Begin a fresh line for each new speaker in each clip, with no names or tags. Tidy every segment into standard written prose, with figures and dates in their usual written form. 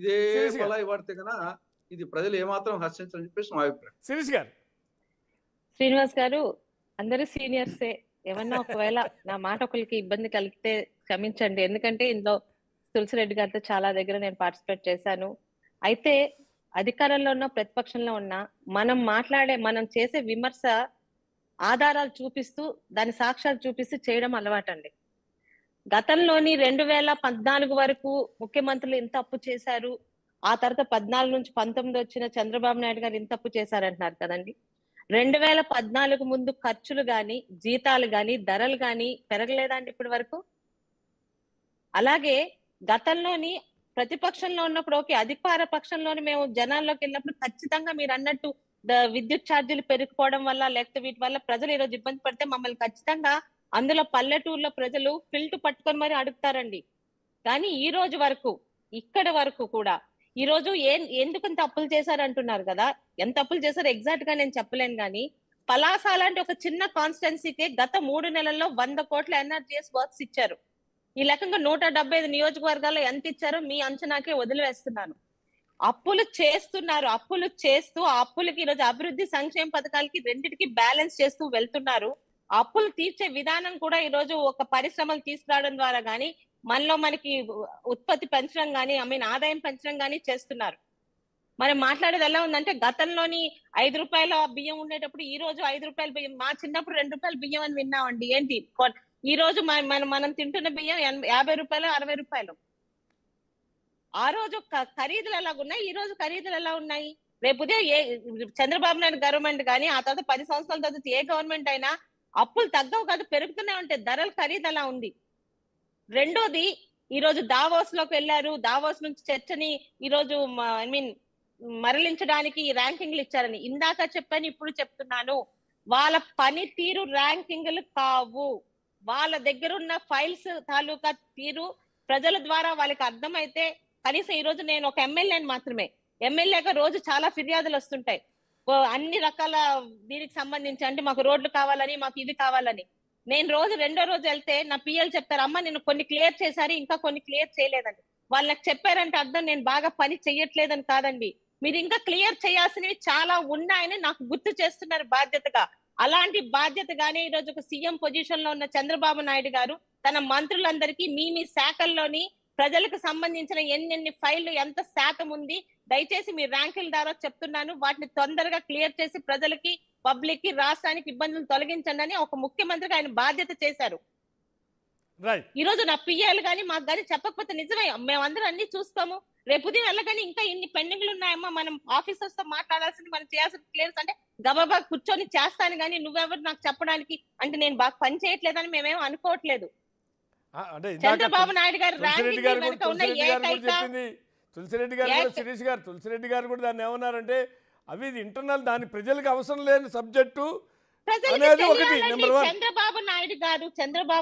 ఇదే
శిరీష్ గారు
కొలాయి వాడితే కన్నా ఇది ప్రజలు ఏమాత్రం హర్షించాలని చెప్పేసి మా అభిప్రాయం.
శిరీష్ గారు
శ్రీనివాస్ గారు, అందరూ సీనియర్సే. ఏమన్నా ఒకవేళ నా మాట ఒకరికి ఇబ్బంది కలిగితే క్షమించండి. ఎందుకంటే ఇందులో తులసిరెడ్డి గారితో చాలా దగ్గర నేను పార్టిసిపేట్ చేశాను. అయితే అధికారంలో ఉన్న ప్రతిపక్షంలో ఉన్న మనం చేసే విమర్శ ఆధారాలు చూపిస్తూ దాని సాక్ష్యాలు చూపిస్తూ చేయడం అలవాటండి. గతంలోని 2014 వరకు ముఖ్యమంత్రులు ఇంత అప్పు చేశారు, ఆ తర్వాత 14 నుంచి 19 వచ్చిన చంద్రబాబు నాయుడు గారు ఇంత అప్పు చేశారంటున్నారు కదండి. 2014 ముందు ఖర్చులు గాని, జీతాలు గాని, ధరలు గాని పెరగలేదండి ఇప్పటి వరకు. అలాగే గతంలోని ప్రతిపక్షంలో ఉన్నప్పుడు ఓకే, అధికార పక్షంలోని మేము జనాల్లోకి వెళ్ళినప్పుడు ఖచ్చితంగా మీరు అన్నట్టు విద్యుత్ ఛార్జీలు పెరిగిపోవడం వల్ల లేకపోతే వీటి వల్ల ప్రజలు ఈరోజు ఇబ్బంది పడితే మమ్మల్ని ఖచ్చితంగా అందులో పల్లెటూరులో ప్రజలు ఫిల్ట్ పట్టుకొని మరి అడుగుతారండి. కానీ ఈ రోజు వరకు ఇక్కడి వరకు కూడా ఈ రోజు ఎందుకు ఇంత అప్పులు చేశారంటున్నారు కదా, ఎంత అప్పులు చేశారో ఎగ్జాక్ట్ గా నేను చెప్పలేను. కానీ పలాస లాంటి ఒక చిన్న కాన్స్టిట్యున్సీకి గత 3 నెలల్లో 100 కోట్ల ఎన్ఆర్జీఎస్ వర్క్స్ ఇచ్చారు. ఈ లెక్కగా 175 నియోజకవర్గాల్లో ఎంత ఇచ్చారో మీ అంచనాకే వదిలివేస్తున్నాను. అప్పులు చేస్తున్నారు, అప్పులు చేస్తూ ఆ అప్పులకి ఈరోజు అభివృద్ధి సంక్షేమ పథకాలకి రెండింటికి బ్యాలెన్స్ చేస్తూ వెళ్తున్నారు. అప్పులు తీర్చే విధానం కూడా ఈ రోజు ఒక పరిశ్రమలు తీసుకురావడం ద్వారా గానీ, మనకి ఉత్పత్తి పెంచడం గానీ, ఆదాయం పెంచడం గానీ చేస్తున్నారు. మనం మాట్లాడేది ఎలా ఉందంటే, గతంలోని 5 రూపాయల బియ్యం ఉండేటప్పుడు ఈ రోజు 5 రూపాయల బియ్యం, మా చిన్నప్పుడు 2 రూపాయల బియ్యం అని విన్నామండి. ఏంటి ఈ రోజు మనం తింటున్న బియ్యం 50 రూపాయలు 60 రూపాయలు. ఆ రోజు ఖరీదులు ఎలాగున్నాయి, ఈ రోజు ఖరీదులు ఎలా ఉన్నాయి? రేపు ఉదయం చంద్రబాబు నాయుడు గవర్నమెంట్ కానీ, ఆ తర్వాత 10 సంవత్సరాల తర్వాత ఏ గవర్నమెంట్ అయినా అప్పులు తగ్గవు కాదు, పెరుగుతూనే ఉంటాయి. ధరల ఖరీదు అలా ఉంది. రెండోది, ఈ రోజు దావోస్ లోకి వెళ్ళారు. దావోస్ నుంచి చర్చని ఈ రోజు మరలించడానికి ర్యాంకింగ్లు ఇచ్చారని ఇందాక చెప్పాను, ఇప్పుడు చెప్తున్నాను. వాళ్ళ పనితీరు ర్యాంకింగ్లు కావు. వాళ్ళ దగ్గర ఉన్న ఫైల్స్ తాలూకా తీరు ప్రజల ద్వారా వాళ్ళకి అర్థమైతే, కనీసం ఈ రోజు నేను ఒక ఎమ్మెల్యేని మాత్రమే, ఎమ్మెల్యేగా రోజు చాలా ఫిర్యాదులు వస్తుంటాయి అన్ని రకాల దీనికి సంబంధించి. అంటే మాకు రోడ్లు కావాలని, మాకు ఇది కావాలని. నేను రెండో రోజు వెళ్తే నా పిఎల్ చెప్తారు, అమ్మ నేను కొన్ని క్లియర్ చేశారు, ఇంకా కొన్ని క్లియర్ చేయలేదండి. వాళ్ళు నాకు చెప్పారంటే అర్థం నేను బాగా పని చెయ్యట్లేదని కాదండి, మీరు ఇంకా క్లియర్ చేయాల్సినవి చాలా ఉన్నాయని నాకు గుర్తు చేస్తున్నారు బాధ్యతగా. అలాంటి బాధ్యతగానే ఈ రోజు ఒక సీఎం పొజిషన్ లో ఉన్న చంద్రబాబు నాయుడు గారు తన మంత్రులందరికీ మీ శాఖల్లోని ప్రజలకు సంబంధించిన ఎన్ని ఫైళ్లు ఎంత శాతం ఉంది, దయచేసి మీ ర్యాంకుల ద్వారా చెప్తున్నాను, వాటిని తొందరగా క్లియర్ చేసి ప్రజలకి, పబ్లిక్ కి, రాష్ట్రానికి ఇబ్బందులు తొలగించండి అని ఒక ముఖ్యమంత్రిగా ఆయన బాధ్యత చేశారు. ఈ రోజు నా పిఎల్ గానీ మాకు గానీ చెప్పకపోతే నిజమే, మేమందరం అన్ని చూస్తాము. రేపు ఉదయం వెళ్ళగానే ఇంకా ఇన్ని పెండింగ్లు ఉన్నాయమ్మా, మనం ఆఫీసర్స్ తో మాట్లాడాల్సింది, మనం చేయాల్సిన క్లియర్స్ అంటే గబాబా కూర్చొని చేస్తాను. కానీ నువ్వెవరు నాకు చెప్పడానికి? అంటే నేను బాగా పని చేయట్లేదని మేమేం అనుకోవట్లేదు. చంద్రబాబు నాయుడు గారు
తులసిరెడ్డి గారు కూడా దాన్ని ఏమన్నారంటే, అవి ఇంటర్నల్, దాని ప్రజలకు అవసరం లేని సబ్జెక్టు అనేది ఒకటి. నెంబర్ 1
చంద్రబాబు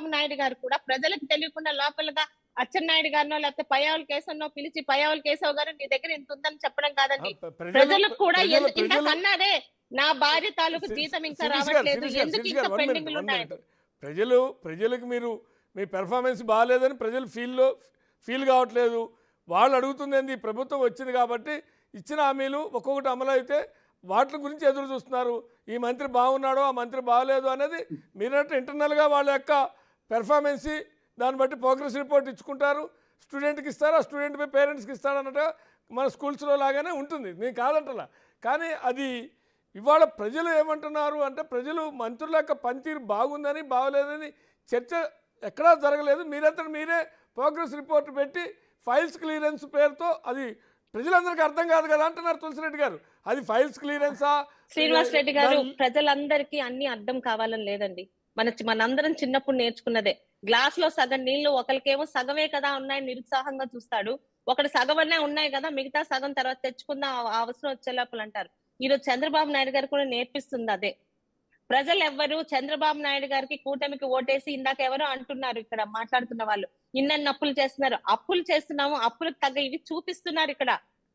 నాయుడు గారు కూడా ప్రజలకు తెలియకుండా లోపలగా అచ్చెన్నాయుడు గారినో లేకపోతే పయ్యావుల కేశవనో పిలిచి, పయ్యావుల కేశవ్ గారు నీ దగ్గర ఇంత ఉందని చెప్పడం కాదండి, ప్రజలకు కూడా ఇంకా అన్నారే నా భార్య తాలూకు జీతం ఇంకా రావట్లేదు, ఎందుకు ఇంకా పెండింగ్లు ఉన్నాయి.
ప్రజలకు మీరు మీ పెర్ఫార్మెన్స్ బాగాలేదని ప్రజలు ఫీల్ కావట్లేదు. వాళ్ళు అడుగుతుంది ఏంది, ప్రభుత్వం వచ్చింది కాబట్టి ఇచ్చిన హామీలు ఒక్కొక్కటి అమలు అయితే వాటి గురించి ఎదురు చూస్తున్నారు. ఈ మంత్రి బాగున్నాడో, ఆ మంత్రి బాగలేదు అనేది మీరంటే ఇంటర్నల్గా వాళ్ళ యొక్క పెర్ఫార్మెన్స్, దాన్ని బట్టి ప్రోగ్రెస్ రిపోర్ట్ ఇచ్చుకుంటారు, స్టూడెంట్కి ఇస్తారు, ఆ స్టూడెంట్ పై పేరెంట్స్కి ఇస్తారు అన్నట్టు మన స్కూల్స్లో లాగానే ఉంటుంది. నేను కాదంటలా. కానీ అది ఇవాళ ప్రజలు ఏమంటున్నారు అంటే, ప్రజలు మంత్రుల యొక్క పనితీరు బాగుందని బాగలేదని చర్చ ఎక్కడా జరగలేదు. మీరంతా మీరే ప్రోగ్రెస్ రిపోర్ట్ పెట్టి ఫైల్స్ క్లియరెన్స్ పేరుతో అది ప్రజలందరికీ అర్థం కాదు కదా అంటున్నారు తులసిరెడ్డి గారు. అది ఫైల్స్ క్లియరెన్సా?
శ్రీనివాస్ రెడ్డి గారు, ప్రజలందరికీ అన్ని అర్థం కావాలని లేదండి. మనందరం చిన్నప్పుడు నేర్చుకున్నదే, గ్లాస్ లో సగం నీళ్లు ఒకరికేమో సగమే కదా ఉన్నాయి నిరుత్సాహంగా చూస్తాడు, ఒకటి సగమనే ఉన్నాయి కదా మిగతా సగం తర్వాత తెచ్చుకుందాం అవసరం వచ్చే లోపల అంటారు. ఈరోజు చంద్రబాబు నాయుడు గారు కూడా నేర్పిస్తుంది అదే. ప్రజలు ఎవ్వరు చంద్రబాబు నాయుడు గారికి, కూటమికి ఓటేసి, ఇందాక ఎవరో అంటున్నారు ఇక్కడ మాట్లాడుతున్న వాళ్ళు, ఇన్నన్ని అప్పులు చేస్తున్నారు. అప్పులు చేస్తున్నాము, అప్పులకు తగ్గ ఇవి చూపిస్తున్నారు ఇక్కడ.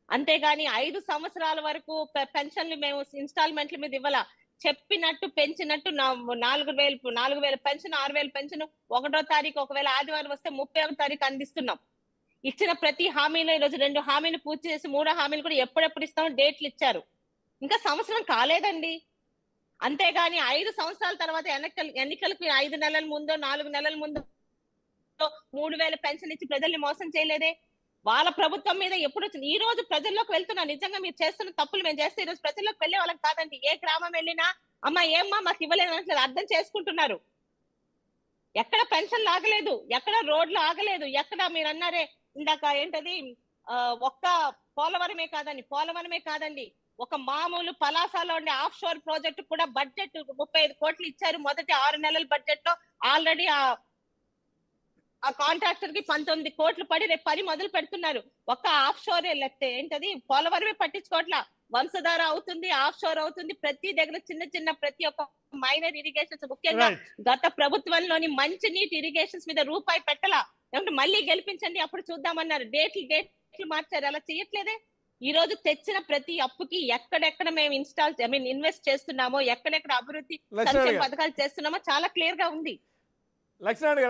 అంతేగాని 5 సంవత్సరాల వరకు పెన్షన్లు మేము ఇన్స్టాల్మెంట్ల మీద ఇవ్వాల, చెప్పినట్టు పెంచినట్టు 4,000 పెన్షన్, 6,000 పెన్షన్ 1వ తారీఖు, ఒకవేళ ఆదివారం వస్తే 31వ తారీఖు అందిస్తున్నాం. ఇచ్చిన ప్రతి హామీలో ఈరోజు 2 హామీలు పూర్తి చేసి 3వ హామీలు కూడా ఎప్పుడెప్పుడు ఇస్తామో డేట్లు ఇచ్చారు. ఇంకా సంవత్సరం కాలేదండి. అంతేగాని 5 సంవత్సరాల తర్వాత ఎన్నికలకు 5 నెలల ముందో 4 నెలల ముందో 3000 పెన్షన్ ఇచ్చి ప్రజల్ని మోసం చేయలేదే. వాళ్ళ ప్రభుత్వం మీద ఎప్పుడు వచ్చింది? ఈ రోజు ప్రజల్లోకి వెళ్తున్నా. నిజంగా మీరు చేస్తున్న తప్పులు మేము చేస్తే ఈ రోజు ప్రజల్లోకి వెళ్లే వాళ్ళం కాదండి. ఏ గ్రామం వెళ్ళినా అమ్మా ఏమ్మా మాకు ఇవ్వలేదు అనట్లేదు, అర్థం చేసుకుంటున్నారు. ఎక్కడ పెన్షన్లు ఆగలేదు, ఎక్కడ రోడ్లు ఆగలేదు, ఎక్కడ మీరు అన్నారే ఇందాక ఏంటది ఒక్క పోలవరమే కాదండి, ఒక మామూలు పలాసలో ఉండే ఆఫ్ షోర్ ప్రాజెక్ట్ కూడా బడ్జెట్ 35 కోట్లు ఇచ్చారు. మొదటి 6 నెలల బడ్జెట్ లో ఆల్రెడీ ఆ కాంట్రాక్టర్ కి 19 కోట్లు పడి రేపు 10 మొదలు పెడుతున్నారు. ఒక్క ఆఫ్ షోర్ లేకపోతే ఏంటది పోలవరమే పట్టించుకోవట్లా. వంశధార అవుతుంది, ఆఫ్ షోర్ అవుతుంది, ప్రతి దగ్గర చిన్న ప్రతి ఒక్క మైనర్ ఇరిగేషన్స్, ముఖ్యంగా గత ప్రభుత్వంలోని మంచి నీటి ఇరిగేషన్స్ మీద రూపాయి పెట్టలా. ఏమంటే మళ్ళీ గెలిపించండి అప్పుడు చూద్దామన్నారు. డేట్లు మార్చారు. అలా చేయట్లేదే. ఈ రోజు తెచ్చిన ప్రతి అప్పుకి ఎక్కడెక్కడ మేము ఇన్వెస్ట్ చేస్తున్నామో, ఎక్కడెక్కడ అభివృద్ధి సంక్షేమ పథకాలు చేస్తున్నామో చాలా క్లియర్ గా ఉంది.
లక్ష్మణ్